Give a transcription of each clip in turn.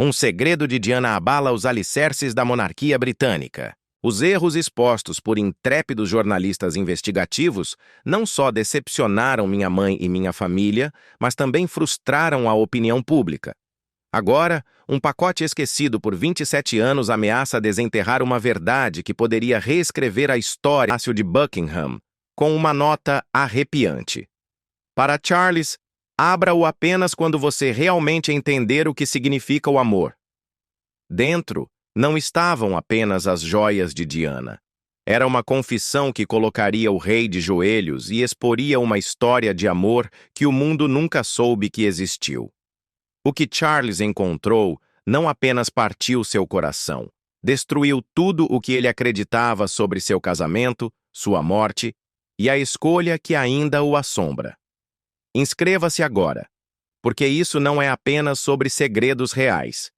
Um segredo de Diana abala os alicerces da monarquia britânica. Os erros expostos por intrépidos jornalistas investigativos não só decepcionaram minha mãe e minha família, mas também frustraram a opinião pública. Agora, um pacote esquecido por 27 anos ameaça desenterrar uma verdade que poderia reescrever a história do Palácio de Buckingham, com uma nota arrepiante. Para Charles, abra-o apenas quando você realmente entender o que significa o amor. Dentro, não estavam apenas as joias de Diana. Era uma confissão que colocaria o rei de joelhos e exporia uma história de amor que o mundo nunca soube que existiu. O que Charles encontrou não apenas partiu seu coração, destruiu tudo o que ele acreditava sobre seu casamento, sua morte e a escolha que ainda o assombra. Inscreva-se agora, porque isso não é apenas sobre segredos reais.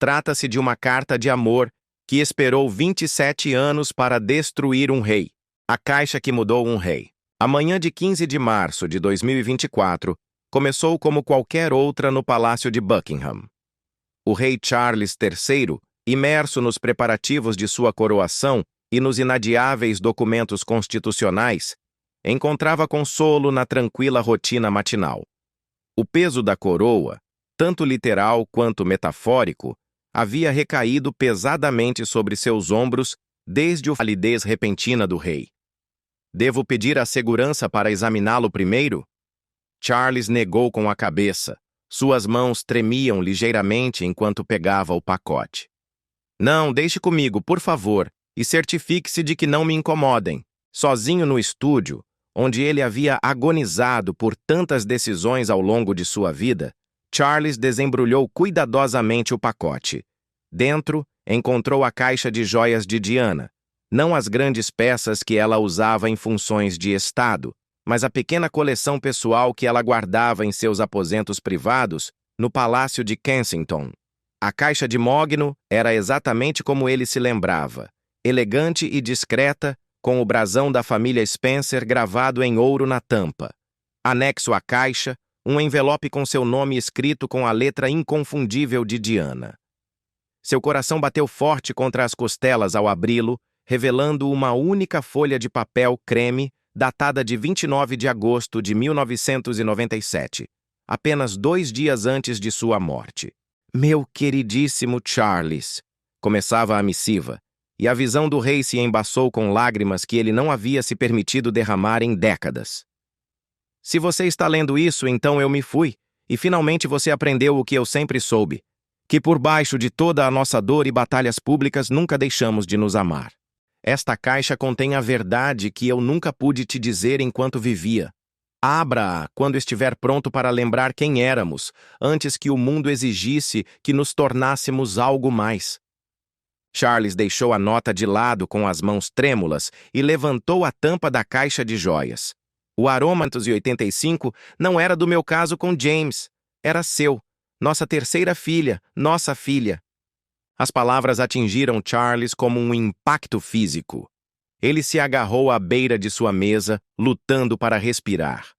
Trata-se de uma carta de amor que esperou 27 anos para destruir um rei. A caixa que mudou um rei. A manhã de 15 de março de 2024 começou como qualquer outra no Palácio de Buckingham. O rei Charles III, imerso nos preparativos de sua coroação e nos inadiáveis documentos constitucionais, encontrava consolo na tranquila rotina matinal. O peso da coroa, tanto literal quanto metafórico, havia recaído pesadamente sobre seus ombros desde a palidez repentina do rei. Devo pedir a segurança para examiná-lo primeiro? Charles negou com a cabeça. Suas mãos tremiam ligeiramente enquanto pegava o pacote. Não, deixe comigo, por favor, e certifique-se de que não me incomodem. Sozinho no estúdio, onde ele havia agonizado por tantas decisões ao longo de sua vida, Charles desembrulhou cuidadosamente o pacote. Dentro, encontrou a caixa de joias de Diana, não as grandes peças que ela usava em funções de Estado, mas a pequena coleção pessoal que ela guardava em seus aposentos privados no Palácio de Kensington. A caixa de mogno era exatamente como ele se lembrava, elegante e discreta, com o brasão da família Spencer gravado em ouro na tampa. Anexo à caixa, um envelope com seu nome escrito com a letra inconfundível de Diana. Seu coração bateu forte contra as costelas ao abri-lo, revelando uma única folha de papel creme, datada de 29 de agosto de 1997, apenas 2 dias antes de sua morte. Meu queridíssimo Charles, começava a missiva, e a visão do rei se embaçou com lágrimas que ele não havia se permitido derramar em décadas. Se você está lendo isso, então eu me fui, e finalmente você aprendeu o que eu sempre soube, que por baixo de toda a nossa dor e batalhas públicas nunca deixamos de nos amar. Esta caixa contém a verdade que eu nunca pude te dizer enquanto vivia. Abra-a quando estiver pronto para lembrar quem éramos, antes que o mundo exigisse que nos tornássemos algo mais. Charles deixou a nota de lado com as mãos trêmulas e levantou a tampa da caixa de joias. O aroma 85 não era do meu caso com James, era seu, nossa terceira filha, nossa filha. As palavras atingiram Charles como um impacto físico. Ele se agarrou à beira de sua mesa, lutando para respirar.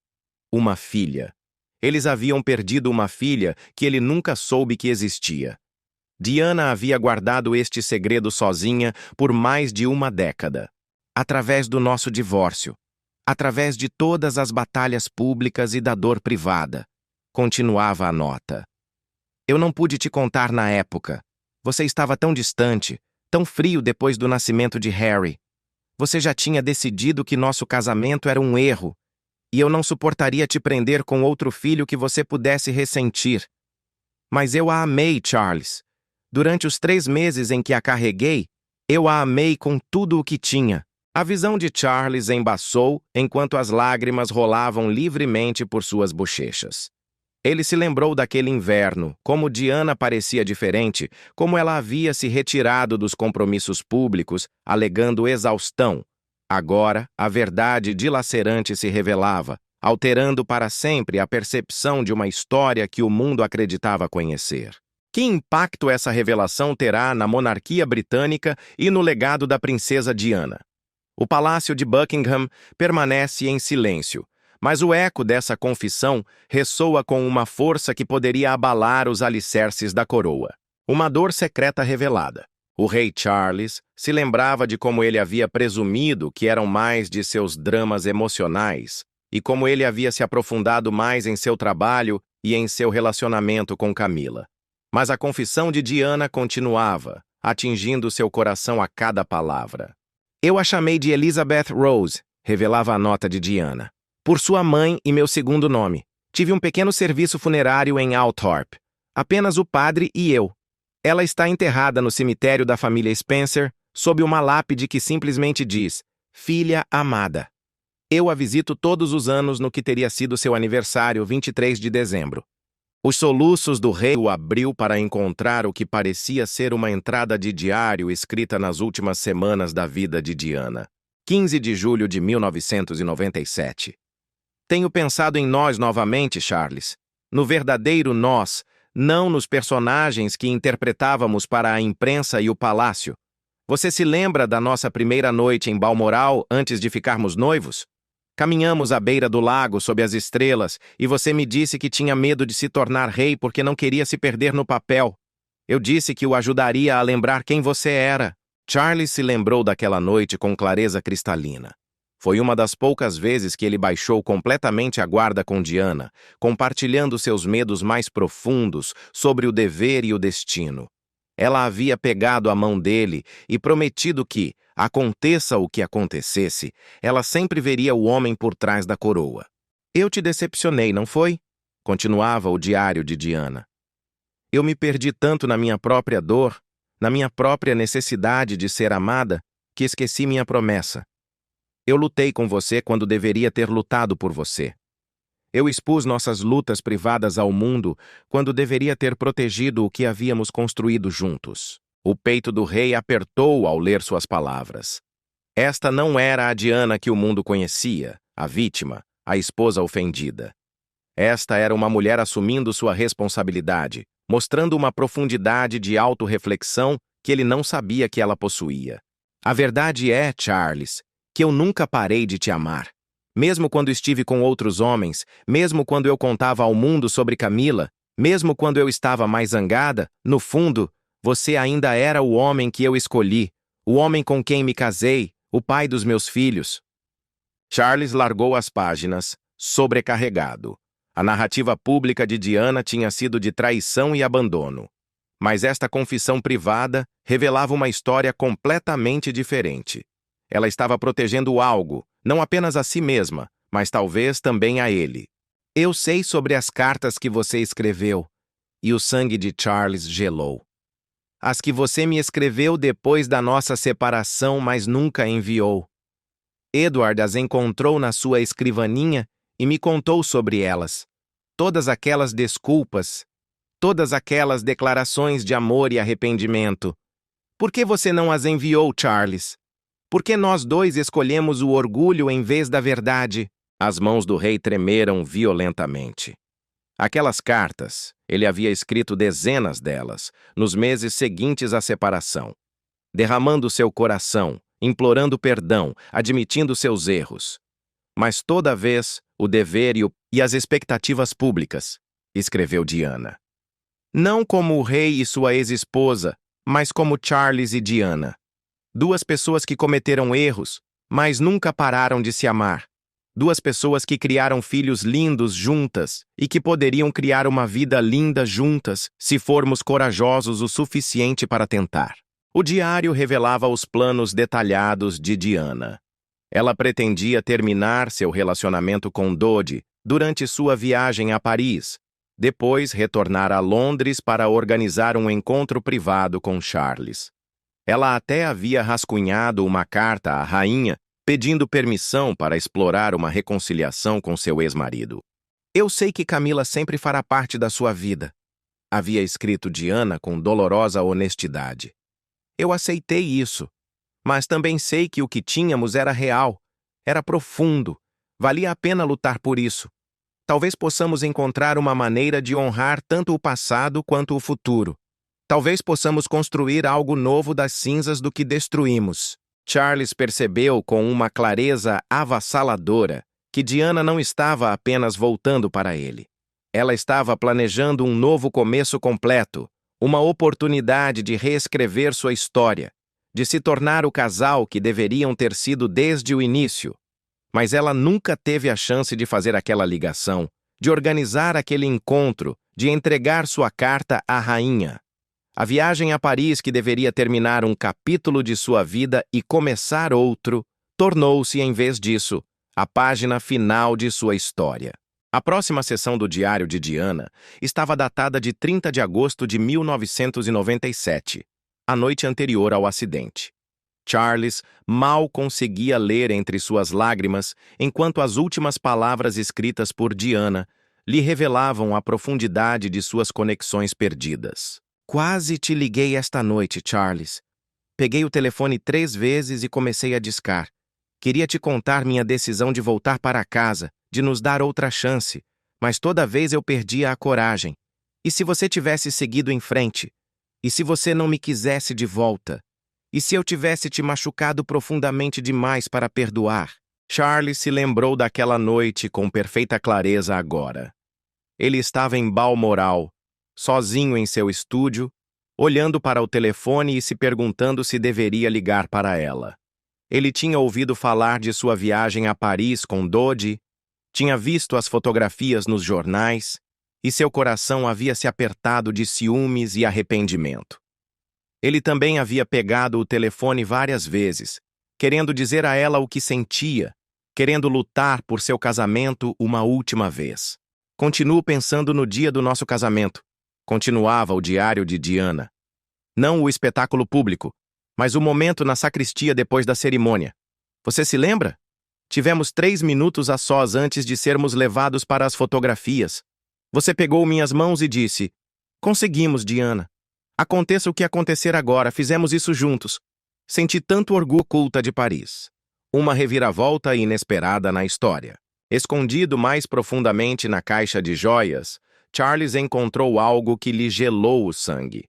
Uma filha. Eles haviam perdido uma filha que ele nunca soube que existia. Diana havia guardado este segredo sozinha por mais de uma década. Através do nosso divórcio. Através de todas as batalhas públicas e da dor privada. Continuava a nota. Eu não pude te contar na época. Você estava tão distante, tão frio depois do nascimento de Harry. Você já tinha decidido que nosso casamento era um erro, e eu não suportaria te prender com outro filho que você pudesse ressentir. Mas eu a amei, Charles. Durante os 3 meses em que a carreguei, eu a amei com tudo o que tinha. A visão de Charles embaçou enquanto as lágrimas rolavam livremente por suas bochechas. Ele se lembrou daquele inverno, como Diana parecia diferente, como ela havia se retirado dos compromissos públicos, alegando exaustão. Agora, a verdade dilacerante se revelava, alterando para sempre a percepção de uma história que o mundo acreditava conhecer. Que impacto essa revelação terá na monarquia britânica e no legado da princesa Diana? O Palácio de Buckingham permanece em silêncio, mas o eco dessa confissão ressoa com uma força que poderia abalar os alicerces da coroa. Uma dor secreta revelada. O rei Charles se lembrava de como ele havia presumido que eram mais de seus dramas emocionais e como ele havia se aprofundado mais em seu trabalho e em seu relacionamento com Camila. Mas a confissão de Diana continuava, atingindo seu coração a cada palavra. Eu a chamei de Elizabeth Rose, revelava a nota de Diana, por sua mãe e meu segundo nome. Tive um pequeno serviço funerário em Althorpe. Apenas o padre e eu. Ela está enterrada no cemitério da família Spencer, sob uma lápide que simplesmente diz, Filha amada. Eu a visito todos os anos no que teria sido seu aniversário, 23 de dezembro. Os soluços do rei o abriu para encontrar o que parecia ser uma entrada de diário escrita nas últimas semanas da vida de Diana. 15 de julho de 1997. Tenho pensado em nós novamente, Charles. No verdadeiro nós, não nos personagens que interpretávamos para a imprensa e o palácio. Você se lembra da nossa primeira noite em Balmoral antes de ficarmos noivos? Caminhamos à beira do lago sob as estrelas e você me disse que tinha medo de se tornar rei porque não queria se perder no papel. Eu disse que o ajudaria a lembrar quem você era. Charles se lembrou daquela noite com clareza cristalina. Foi uma das poucas vezes que ele baixou completamente a guarda com Diana, compartilhando seus medos mais profundos sobre o dever e o destino. Ela havia pegado a mão dele e prometido que, aconteça o que acontecesse, ela sempre veria o homem por trás da coroa. Eu te decepcionei, não foi? Continuava o diário de Diana. Eu me perdi tanto na minha própria dor, na minha própria necessidade de ser amada, que esqueci minha promessa. Eu lutei com você quando deveria ter lutado por você. Eu expus nossas lutas privadas ao mundo quando deveria ter protegido o que havíamos construído juntos. O peito do rei apertou ao ler suas palavras. Esta não era a Diana que o mundo conhecia, a vítima, a esposa ofendida. Esta era uma mulher assumindo sua responsabilidade, mostrando uma profundidade de autorreflexão que ele não sabia que ela possuía. A verdade é, Charles, que eu nunca parei de te amar. Mesmo quando estive com outros homens, mesmo quando eu contava ao mundo sobre Camila, mesmo quando eu estava mais zangada, no fundo, você ainda era o homem que eu escolhi, o homem com quem me casei, o pai dos meus filhos. Charles largou as páginas, sobrecarregado. A narrativa pública de Diana tinha sido de traição e abandono. Mas esta confissão privada revelava uma história completamente diferente. Ela estava protegendo algo, não apenas a si mesma, mas talvez também a ele. Eu sei sobre as cartas que você escreveu, e o sangue de Charles gelou. As que você me escreveu depois da nossa separação, mas nunca enviou. Edward as encontrou na sua escrivaninha e me contou sobre elas. Todas aquelas desculpas, todas aquelas declarações de amor e arrependimento. Por que você não as enviou, Charles? Por que nós dois escolhemos o orgulho em vez da verdade? As mãos do rei tremeram violentamente. Aquelas cartas, ele havia escrito dezenas delas, nos meses seguintes à separação. Derramando seu coração, implorando perdão, admitindo seus erros. Mas toda vez, o dever e as expectativas públicas, escreveu Diana. Não como o rei e sua ex-esposa, mas como Charles e Diana. Duas pessoas que cometeram erros, mas nunca pararam de se amar. Duas pessoas que criaram filhos lindos juntas e que poderiam criar uma vida linda juntas se formos corajosos o suficiente para tentar. O diário revelava os planos detalhados de Diana. Ela pretendia terminar seu relacionamento com Dodi durante sua viagem a Paris, depois retornar a Londres para organizar um encontro privado com Charles. Ela até havia rascunhado uma carta à rainha pedindo permissão para explorar uma reconciliação com seu ex-marido. Eu sei que Camila sempre fará parte da sua vida, havia escrito Diana com dolorosa honestidade. Eu aceitei isso, mas também sei que o que tínhamos era real, era profundo, valia a pena lutar por isso. Talvez possamos encontrar uma maneira de honrar tanto o passado quanto o futuro. Talvez possamos construir algo novo das cinzas do que destruímos. Charles percebeu com uma clareza avassaladora que Diana não estava apenas voltando para ele. Ela estava planejando um novo começo completo, Uma oportunidade de reescrever sua história, de se tornar o casal que deveriam ter sido desde o início. Mas ela nunca teve a chance de fazer aquela ligação, de organizar aquele encontro, de entregar sua carta à rainha. A viagem a Paris, que deveria terminar um capítulo de sua vida e começar outro, tornou-se, em vez disso, a página final de sua história. A próxima sessão do Diário de Diana estava datada de 30 de agosto de 1997, a noite anterior ao acidente. Charles mal conseguia ler entre suas lágrimas enquanto as últimas palavras escritas por Diana lhe revelavam a profundidade de suas conexões perdidas. Quase te liguei esta noite, Charles. Peguei o telefone 3 vezes e comecei a discar. Queria te contar minha decisão de voltar para casa, de nos dar outra chance, mas toda vez eu perdia a coragem. E se você tivesse seguido em frente? E se você não me quisesse de volta? E se eu tivesse te machucado profundamente demais para perdoar? Charles se lembrou daquela noite com perfeita clareza agora. Ele estava em Balmoral, sozinho em seu estúdio, olhando para o telefone e se perguntando se deveria ligar para ela. Ele tinha ouvido falar de sua viagem a Paris com Dodie, tinha visto as fotografias nos jornais, e seu coração havia se apertado de ciúmes e arrependimento. Ele também havia pegado o telefone várias vezes, querendo dizer a ela o que sentia, querendo lutar por seu casamento uma última vez. Continuo pensando no dia do nosso casamento, continuava o Diário de Diana. Não o espetáculo público, mas o momento na sacristia depois da cerimônia. Você se lembra? Tivemos 3 minutos a sós antes de sermos levados para as fotografias. Você pegou minhas mãos e disse: "Conseguimos, Diana. Aconteça o que acontecer agora, fizemos isso juntos." Senti tanto orgulho culta de Paris. Uma reviravolta inesperada na história. Escondido mais profundamente na caixa de joias, Charles encontrou algo que lhe gelou o sangue.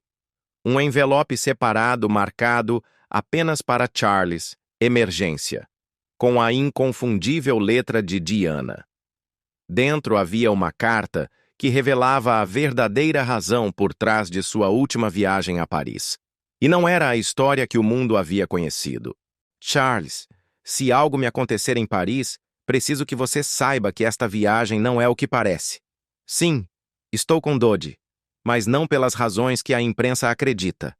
Um envelope separado marcado apenas para Charles, emergência, com a inconfundível letra de Diana. Dentro havia uma carta que revelava a verdadeira razão por trás de sua última viagem a Paris. E não era a história que o mundo havia conhecido. Charles, se algo me acontecer em Paris, preciso que você saiba que esta viagem não é o que parece. Sim, estou com Dodie, mas não pelas razões que a imprensa acredita.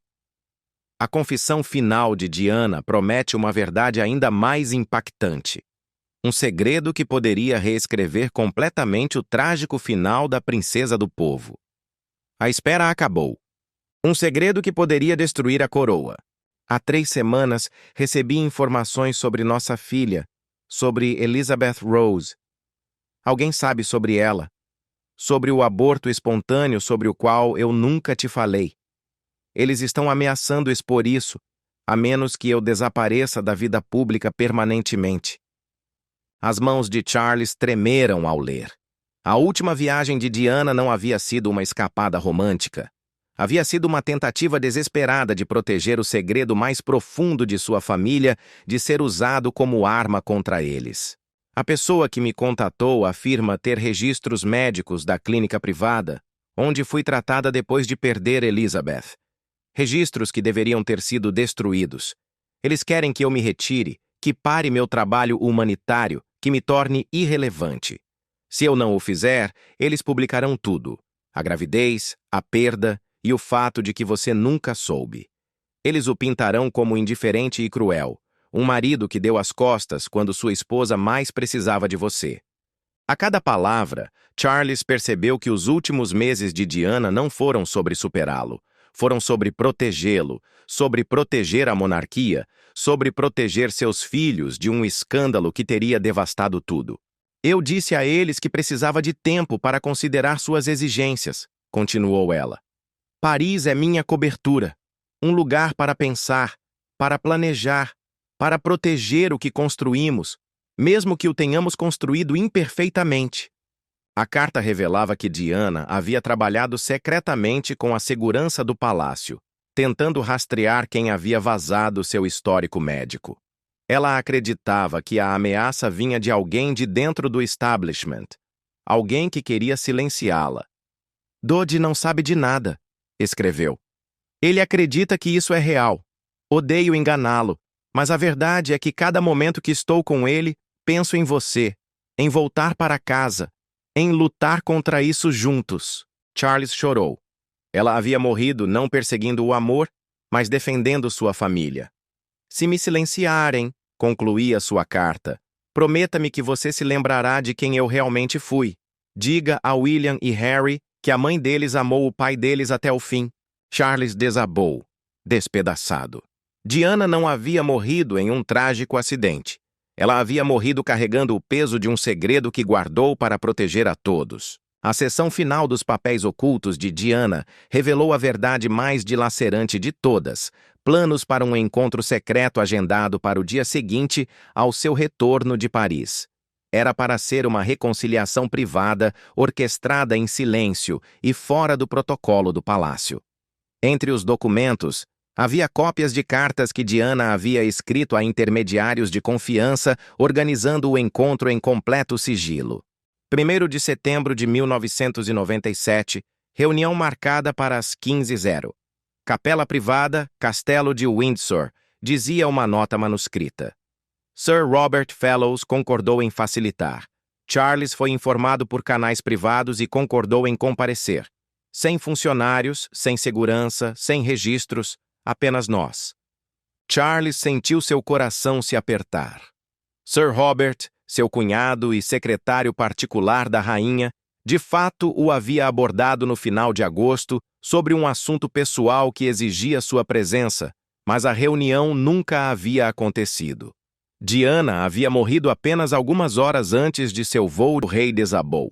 A confissão final de Diana promete uma verdade ainda mais impactante. Um segredo que poderia reescrever completamente o trágico final da princesa do povo. A espera acabou. Um segredo que poderia destruir a coroa. Há 3 semanas, recebi informações sobre nossa filha, sobre Elizabeth Rose. Alguém sabe sobre ela? Sobre o aborto espontâneo sobre o qual eu nunca te falei. Eles estão ameaçando expor isso, a menos que eu desapareça da vida pública permanentemente. As mãos de Charles tremeram ao ler. A última viagem de Diana não havia sido uma escapada romântica. Havia sido uma tentativa desesperada de proteger o segredo mais profundo de sua família de ser usado como arma contra eles. A pessoa que me contatou afirma ter registros médicos da clínica privada, onde fui tratada depois de perder Elizabeth. Registros que deveriam ter sido destruídos. Eles querem que eu me retire, que pare meu trabalho humanitário, que me torne irrelevante. Se eu não o fizer, eles publicarão tudo: a gravidez, a perda e o fato de que você nunca soube. Eles o pintarão como indiferente e cruel, um marido que deu as costas quando sua esposa mais precisava de você. A cada palavra, Charles percebeu que os últimos meses de Diana não foram sobre superá-lo, foram sobre protegê-lo, sobre proteger a monarquia, sobre proteger seus filhos de um escândalo que teria devastado tudo. Eu disse a eles que precisava de tempo para considerar suas exigências, continuou ela. Paris é minha cobertura, um lugar para pensar, para planejar, para proteger o que construímos, mesmo que o tenhamos construído imperfeitamente. A carta revelava que Diana havia trabalhado secretamente com a segurança do palácio, tentando rastrear quem havia vazado seu histórico médico. Ela acreditava que a ameaça vinha de alguém de dentro do establishment, alguém que queria silenciá-la. Dodie não sabe de nada, escreveu. Ele acredita que isso é real. Odeio enganá-lo, mas a verdade é que cada momento que estou com ele, penso em você, em voltar para casa, em lutar contra isso juntos. Charles chorou. Ela havia morrido não perseguindo o amor, mas defendendo sua família. Se me silenciarem, concluía sua carta, prometa-me que você se lembrará de quem eu realmente fui. Diga a William e Harry que a mãe deles amou o pai deles até o fim. Charles desabou, despedaçado. Diana não havia morrido em um trágico acidente. Ela havia morrido carregando o peso de um segredo que guardou para proteger a todos. A sessão final dos papéis ocultos de Diana revelou a verdade mais dilacerante de todas: planos para um encontro secreto agendado para o dia seguinte ao seu retorno de Paris. Era para ser uma reconciliação privada, orquestrada em silêncio e fora do protocolo do palácio. Entre os documentos, havia cópias de cartas que Diana havia escrito a intermediários de confiança, organizando o encontro em completo sigilo. 1º de setembro de 1997, reunião marcada para as 15h. Capela privada, Castelo de Windsor, dizia uma nota manuscrita. Sir Robert Fellows concordou em facilitar. Charles foi informado por canais privados e concordou em comparecer. Sem funcionários, sem segurança, sem registros, apenas nós. Charles sentiu seu coração se apertar. Sir Robert, seu cunhado e secretário particular da rainha, de fato o havia abordado no final de agosto sobre um assunto pessoal que exigia sua presença, mas a reunião nunca havia acontecido. Diana havia morrido apenas algumas horas antes de seu voo. O rei desabou.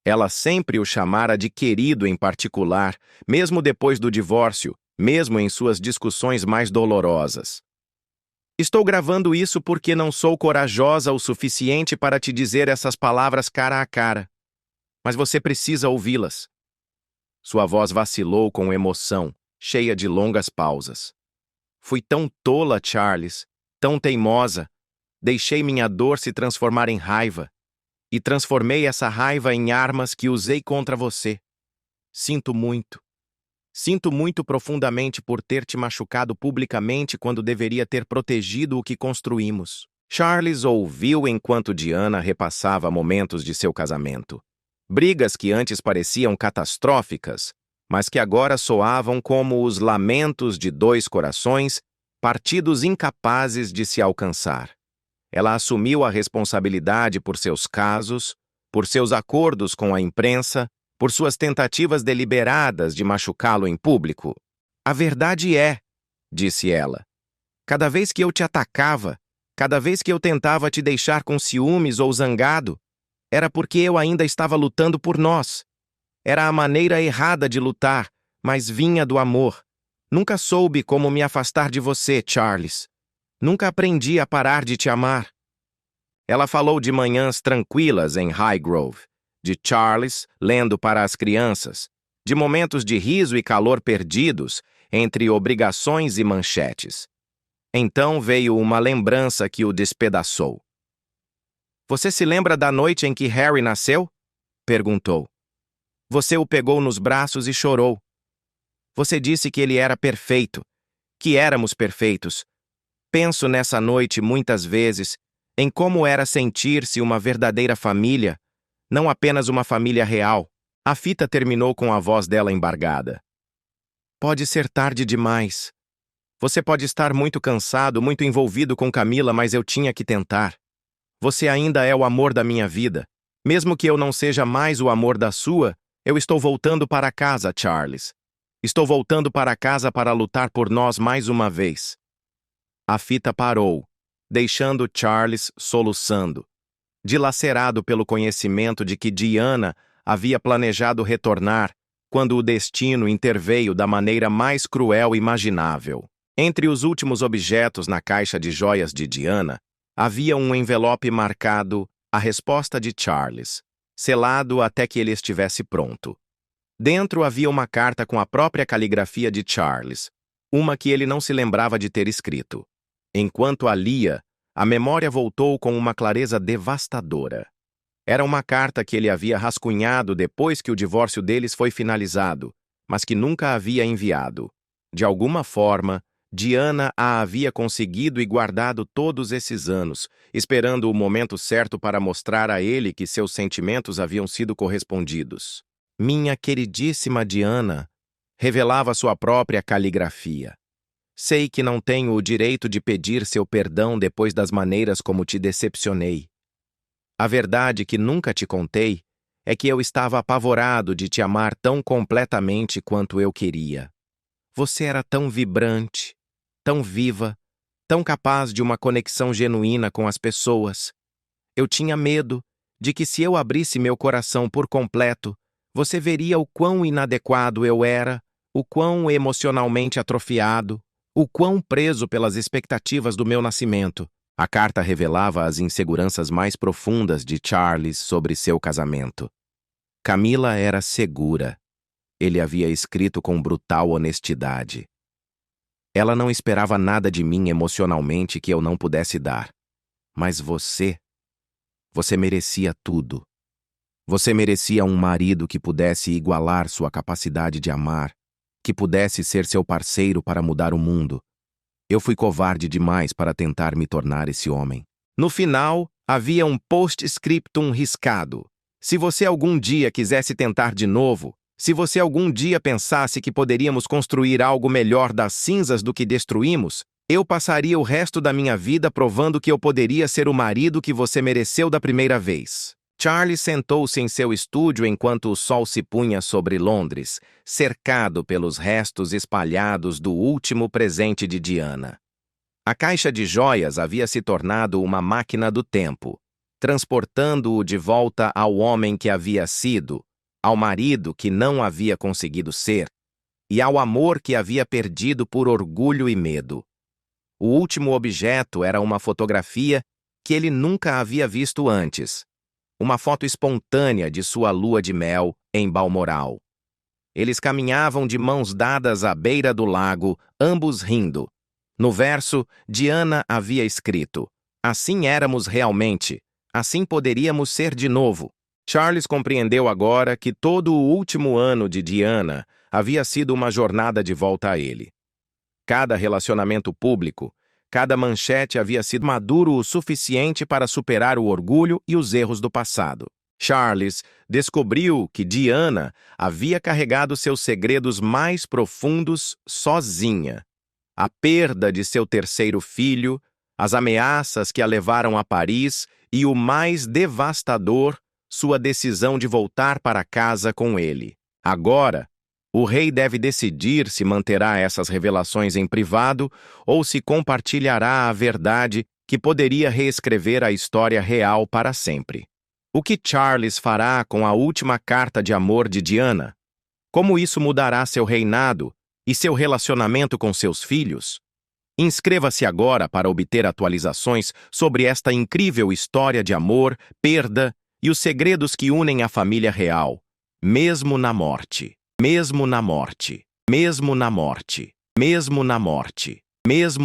Ela sempre o chamara de querido em particular, mesmo depois do divórcio, mesmo em suas discussões mais dolorosas. Estou gravando isso porque não sou corajosa o suficiente para te dizer essas palavras cara a cara. Mas você precisa ouvi-las. Sua voz vacilou com emoção, cheia de longas pausas. Fui tão tola, Charles, tão teimosa. Deixei minha dor se transformar em raiva. E transformei essa raiva em armas que usei contra você. Sinto muito. Sinto muito profundamente por ter te machucado publicamente quando deveria ter protegido o que construímos. Charles ouviu enquanto Diana repassava momentos de seu casamento. Brigas que antes pareciam catastróficas, mas que agora soavam como os lamentos de dois corações, partidos incapazes de se alcançar. Ela assumiu a responsabilidade por seus casos, por seus acordos com a imprensa, por suas tentativas deliberadas de machucá-lo em público. A verdade é, disse ela, cada vez que eu te atacava, cada vez que eu tentava te deixar com ciúmes ou zangado, era porque eu ainda estava lutando por nós. Era a maneira errada de lutar, mas vinha do amor. Nunca soube como me afastar de você, Charles. Nunca aprendi a parar de te amar. Ela falou de manhãs tranquilas em Highgrove, de Charles lendo para as crianças, de momentos de riso e calor perdidos entre obrigações e manchetes. Então veio uma lembrança que o despedaçou. Você se lembra da noite em que Harry nasceu? Perguntou. Você o pegou nos braços e chorou. Você disse que ele era perfeito, que éramos perfeitos. Penso nessa noite muitas vezes em como era sentir-se uma verdadeira família, não apenas uma família real. A fita terminou com a voz dela embargada. Pode ser tarde demais. Você pode estar muito cansado, muito envolvido com Camila, mas eu tinha que tentar. Você ainda é o amor da minha vida. Mesmo que eu não seja mais o amor da sua, eu estou voltando para casa, Charles. Estou voltando para casa para lutar por nós mais uma vez. A fita parou, deixando Charles soluçando, dilacerado pelo conhecimento de que Diana havia planejado retornar quando o destino interveio da maneira mais cruel imaginável. Entre os últimos objetos na caixa de joias de Diana, havia um envelope marcado "A resposta de Charles", selado até que ele estivesse pronto. Dentro havia uma carta com a própria caligrafia de Charles, uma que ele não se lembrava de ter escrito. Enquanto a lia, a memória voltou com uma clareza devastadora. Era uma carta que ele havia rascunhado depois que o divórcio deles foi finalizado, mas que nunca havia enviado. De alguma forma, Diana a havia conseguido e guardado todos esses anos, esperando o momento certo para mostrar a ele que seus sentimentos haviam sido correspondidos. Minha queridíssima Diana, revelava sua própria caligrafia. Sei que não tenho o direito de pedir seu perdão depois das maneiras como te decepcionei. A verdade que nunca te contei é que eu estava apavorado de te amar tão completamente quanto eu queria. Você era tão vibrante, tão viva, tão capaz de uma conexão genuína com as pessoas. Eu tinha medo de que se eu abrisse meu coração por completo, você veria o quão inadequado eu era, o quão emocionalmente atrofiado, o quão preso pelas expectativas do meu nascimento. A carta revelava as inseguranças mais profundas de Charles sobre seu casamento. Camila era segura. Ele havia escrito com brutal honestidade. Ela não esperava nada de mim emocionalmente que eu não pudesse dar. Mas você merecia tudo. Você merecia um marido que pudesse igualar sua capacidade de amar, que pudesse ser seu parceiro para mudar o mundo. Eu fui covarde demais para tentar me tornar esse homem. No final, havia um post-scriptum riscado. Se você algum dia quisesse tentar de novo, se você algum dia pensasse que poderíamos construir algo melhor das cinzas do que destruímos, eu passaria o resto da minha vida provando que eu poderia ser o marido que você mereceu da primeira vez. Charles sentou-se em seu estúdio enquanto o sol se punha sobre Londres, cercado pelos restos espalhados do último presente de Diana. A caixa de joias havia se tornado uma máquina do tempo, transportando-o de volta ao homem que havia sido, ao marido que não havia conseguido ser, e ao amor que havia perdido por orgulho e medo. O último objeto era uma fotografia que ele nunca havia visto antes. Uma foto espontânea de sua lua de mel em Balmoral. Eles caminhavam de mãos dadas à beira do lago, ambos rindo. No verso, Diana havia escrito: "Assim éramos realmente, assim poderíamos ser de novo." Charles compreendeu agora que todo o último ano de Diana havia sido uma jornada de volta a ele. Cada relacionamento público, cada manchete havia sido maduro o suficiente para superar o orgulho e os erros do passado. Charles descobriu que Diana havia carregado seus segredos mais profundos sozinha. A perda de seu terceiro filho, as ameaças que a levaram a Paris e o mais devastador, sua decisão de voltar para casa com ele. Agora, o rei deve decidir se manterá essas revelações em privado ou se compartilhará a verdade que poderia reescrever a história real para sempre. O que Charles fará com a última carta de amor de Diana? Como isso mudará seu reinado e seu relacionamento com seus filhos? Inscreva-se agora para obter atualizações sobre esta incrível história de amor, perda e os segredos que unem a família real, mesmo na morte. Mesmo na morte, mesmo na morte, mesmo na morte, mesmo